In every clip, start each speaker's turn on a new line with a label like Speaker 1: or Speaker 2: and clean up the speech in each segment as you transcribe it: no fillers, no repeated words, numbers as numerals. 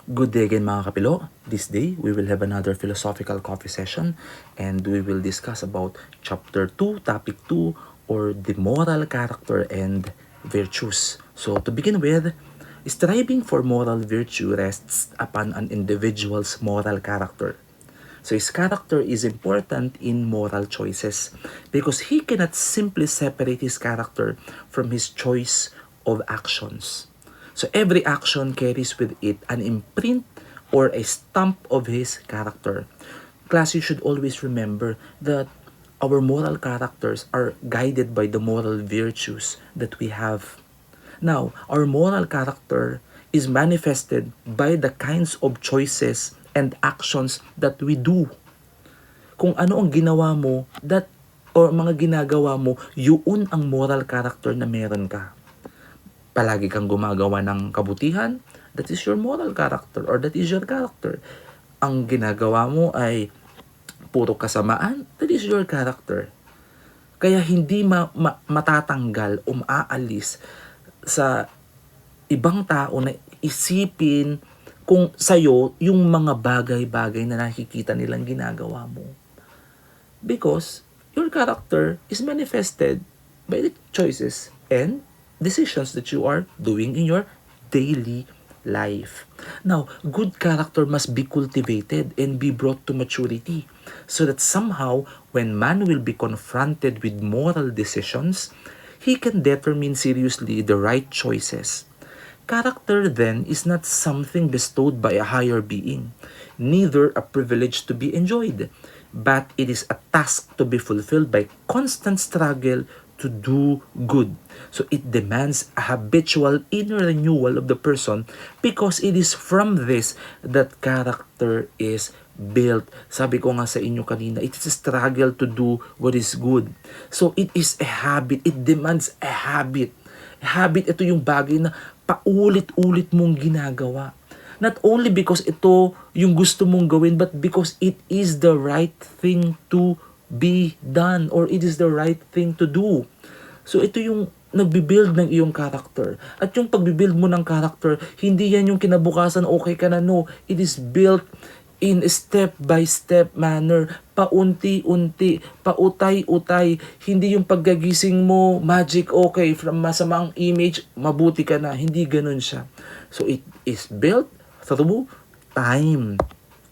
Speaker 1: Good day again mga kapilo. This day, we will have another philosophical coffee session and we will discuss about chapter 2, topic 2 or the moral character and virtues. So to begin with, striving for moral virtue rests upon an individual's moral character. So his character is important in moral choices because he cannot simply separate his character from his choice of actions. So every action carries with it an imprint or a stamp of his character. Class, you should always remember that our moral characters are guided by the moral virtues that we have. Now, our moral character is manifested by the kinds of choices and actions that we do. Kung ano ang ginawa mo, that or mga ginagawa mo, yun ang moral character na meron ka. Palagi kang gumagawa ng kabutihan, that is your moral character or that is your character. Ang ginagawa mo ay puro kasamaan, that is your character. Kaya hindi matatanggal o maaalis sa ibang tao na isipin kung sa'yo yung mga bagay-bagay na nakikita nilang ginagawa mo. Because your character is manifested by the choices and decisions that you are doing in your daily life. Now, good character must be cultivated and be brought to maturity so that somehow when man will be confronted with moral decisions, he can determine seriously the right choices. Character then is not something bestowed by a higher being, neither a privilege to be enjoyed, but it is a task to be fulfilled by constant struggle to do good. So it demands a habitual inner renewal of the person because it is from this that character is built. Sabi ko nga sa inyo kanina, it is a struggle to do what is good. So it is a habit. It demands a habit. Habit, ito yung bagay na paulit-ulit mong ginagawa. Not only because ito yung gusto mong gawin, but because it is the right thing to be done or it is the right thing to do. So ito yung nagbibuild ng iyong character. At yung pagbibuild mo ng character, hindi yan yung kinabukasan okay ka na. No, it is built in step-by-step manner, paunti-unti, pautay-utay. Hindi yung paggagising mo, magic, okay, from masamang image, mabuti ka na. Hindi ganun siya. So it is built through time.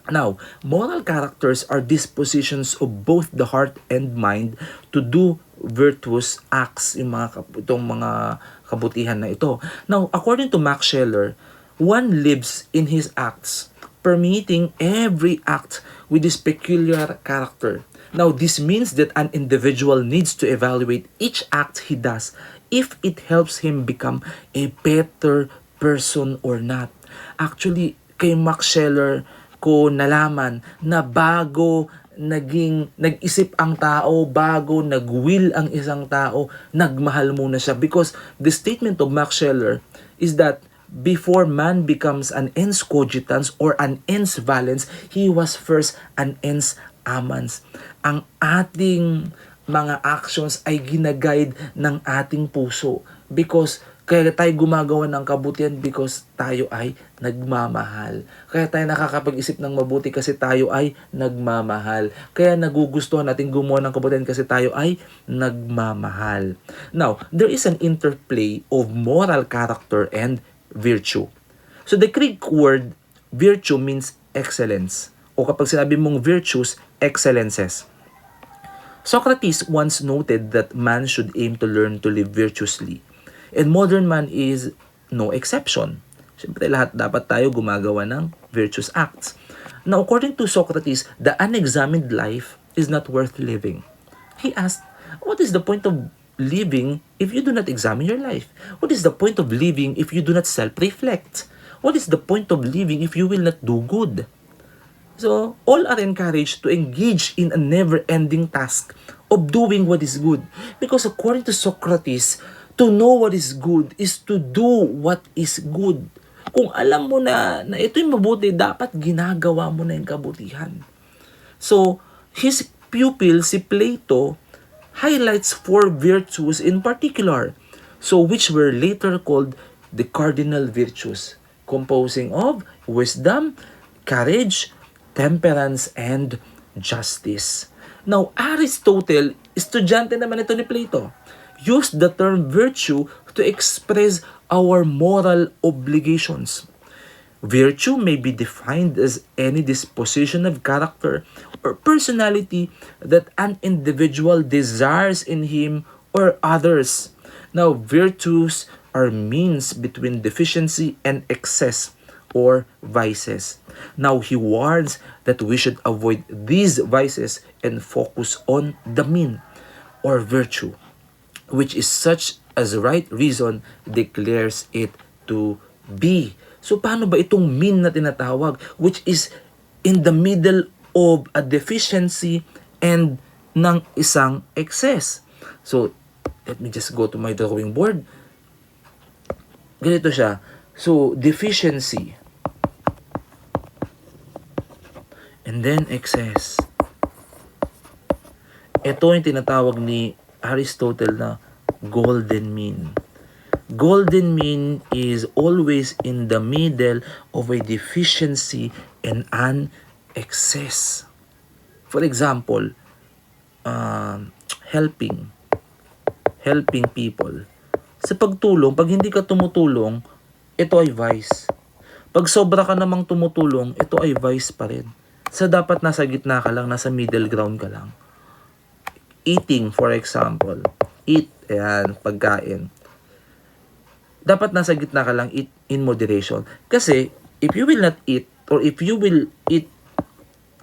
Speaker 1: Now, moral characters are dispositions of both the heart and mind to do virtuous acts, itong mga kabutihan na ito. Now, according to Max Scheler, one lives in his acts, permeating every act with his peculiar character. Now, this means that an individual needs to evaluate each act he does if it helps him become a better person or not. Actually, kay Max Scheler, ko nalaman na bago nag-isip ang tao, bago nag-will ang isang tao, nagmahal muna siya. Because the statement of Max Scheler is that before man becomes an ens cogitans or an ens valens, he was first an ens amans. Ang ating mga actions ay ginaguide ng ating puso because kaya tayo gumagawa ng kabutihan because tayo ay nagmamahal. Kaya tayo nakakapag-isip ng mabuti kasi tayo ay nagmamahal. Kaya nagugustuhan natin gumawa ng kabutihan kasi tayo ay nagmamahal. Now, there is an interplay of moral character and virtue. So the Greek word virtue means excellence. O kapag sinabi mong virtues, excellences. Socrates once noted that man should aim to learn to live virtuously. And modern man is no exception. Siyempre lahat dapat tayo gumagawa ng virtuous acts. Now, according to Socrates, the unexamined life is not worth living. He asked, what is the point of living if you do not examine your life? What is the point of living if you do not self-reflect? What is the point of living if you will not do good? So, all are encouraged to engage in a never-ending task of doing what is good. Because according to Socrates, to know what is good is to do what is good. Kung alam mo na ito'y mabuti, dapat ginagawa mo na yung kabutihan. So, his pupil, si Plato, highlights 4 virtues in particular, so which were later called the cardinal virtues. composing of wisdom, courage, temperance, and justice. Now, Aristotle, estudyante naman ito ni Plato, used the term virtue to express our moral obligations. Virtue may be defined as any disposition of character or personality that an individual desires in him or others. Now, virtues are means between deficiency and excess or vices. Now, he warns that we should avoid these vices and focus on the mean or virtue, which is such as right reason declares it to be. So paano ba itong mean na tinatawag, which is in the middle of a deficiency and ng isang excess? So let me just go to my drawing board. Ganito siya. So deficiency and then excess. Ito yung tinatawag ni Aristotle na golden mean. Golden mean is always in the middle of a deficiency and an excess. For example, helping people. Sa pagtulong, pag hindi ka tumutulong, ito ay vice. Pag sobra ka namang tumutulong, ito ay vice pa rin. Sa dapat nasa gitna ka lang, nasa middle ground ka lang. Eating, for example. Eat, ayan, pagkain. Dapat nasa gitna ka lang, eat in moderation. Kasi, if you will not eat, or if you will eat,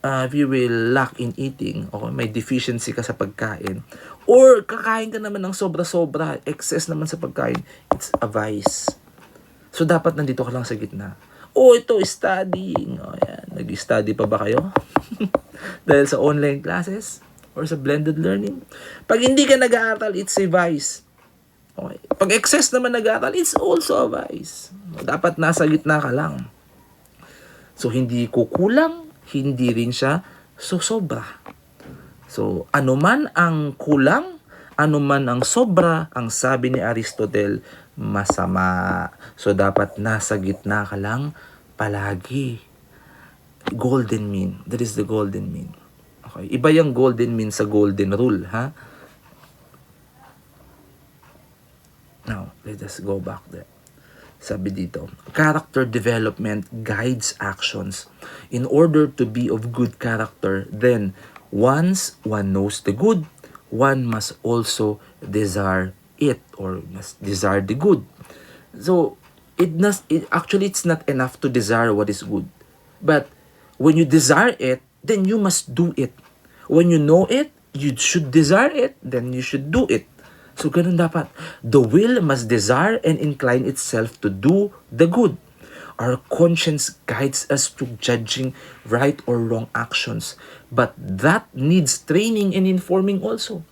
Speaker 1: if you will lack in eating, o may deficiency ka sa pagkain, or kakain ka naman ng sobra-sobra, excess naman sa pagkain, it's a vice. So, dapat nandito ka lang sa gitna. Ito, studying. Ayan. Nag-study pa ba kayo? Dahil sa online classes, or sa blended learning. Pag hindi ka nag-aaral, it's a vice. Okay. Pag excess naman nag-aaral, it's also a vice. Dapat nasa gitna ka lang. So, hindi kukulang, hindi rin siya sosobra. So, anuman ang kulang, anuman ang sobra, ang sabi ni Aristotle, masama. So, dapat nasa gitna ka lang palagi. Golden mean. That is the golden mean. Okay. Iba yung golden mean sa golden rule, ha? Now, let us go back there. Sabi dito, character development guides actions. In order to be of good character, then, once one knows the good, one must also desire it, or must desire the good. So, actually, it's not enough to desire what is good. But, when you desire it, then you must do it. When you know it, you should desire it, then you should do it. So, ganun dapat. The will must desire and incline itself to do the good. Our conscience guides us to judging right or wrong actions. But that needs training and informing also.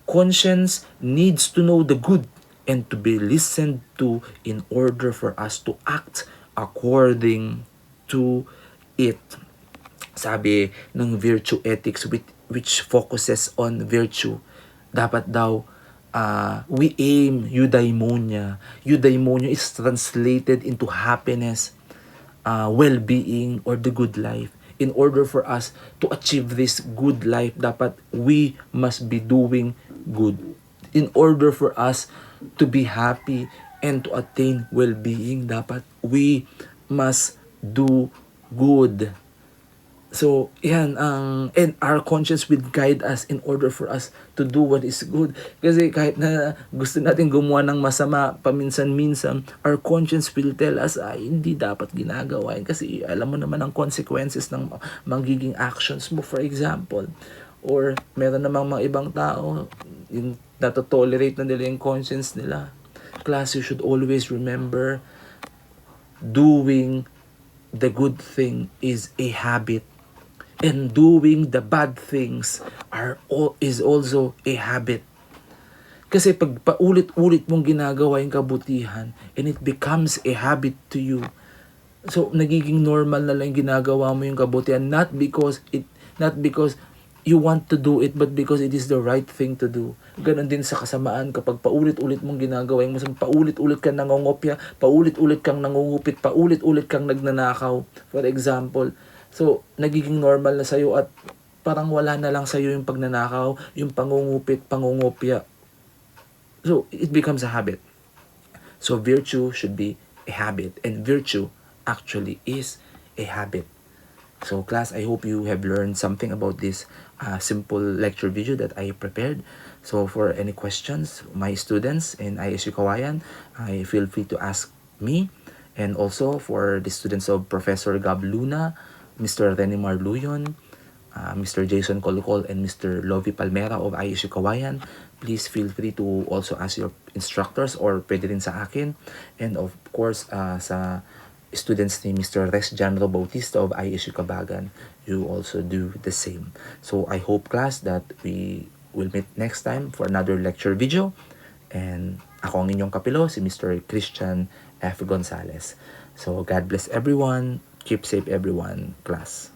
Speaker 1: Conscience needs to know the good and to be listened to in order for us to act according to it. Sabi ng virtue ethics which focuses on virtue, dapat daw we aim eudaimonia. Eudaimonia is translated into happiness, well-being, or the good life. In order for us to achieve this good life, dapat we must be doing good. In order for us to be happy and to attain well-being, dapat we must do good. So, yan, and our conscience will guide us in order for us to do what is good. Kasi kahit na gusto natin gumawa ng masama paminsan-minsan, our conscience will tell us, hindi dapat ginagawa. Kasi alam mo naman ang consequences ng magiging actions mo, for example. Or meron namang mga ibang tao, yung natotolerate na nila yung conscience nila. Class, you should always remember, doing the good thing is a habit. And doing the bad things is also a habit. Kasi pag paulit-ulit mong ginagawa yung kabutihan, and it becomes a habit to you. So, nagiging normal na lang ginagawa mo yung kabutihan, not because you want to do it but because it is the right thing to do. Ganon din sa kasamaan kapag paulit-ulit mong ginagawa yung masama, paulit-ulit kang nangongopya, paulit-ulit kang nangungupit, paulit-ulit kang nagnanakaw, for example. So, nagiging normal na sa'yo at parang wala na lang sa'yo yung pagnanakaw, yung pangungupit, pangungopya. So, it becomes a habit. So, virtue should be a habit and virtue actually is a habit. So class, I hope you have learned something about this simple lecture video that I prepared. So for any questions, my students in ISU Kawayan, I feel free to ask me. And also for the students of Professor Gab Luna, Mr. Renimar Luyon, Mr. Jason Colocol, and Mr. Lovi Palmera of ISU Kawayan, please feel free to also ask your instructors or pwede rin sa akin. And of course, sa students ni Mr. Res Janro Bautista of ISU Kabagan, you also do the same. So I hope class that we will meet next time for another lecture video. And ako ang inyong kapilo, si Mr. Christian F. Gonzalez. So God bless everyone. Keep safe everyone, class.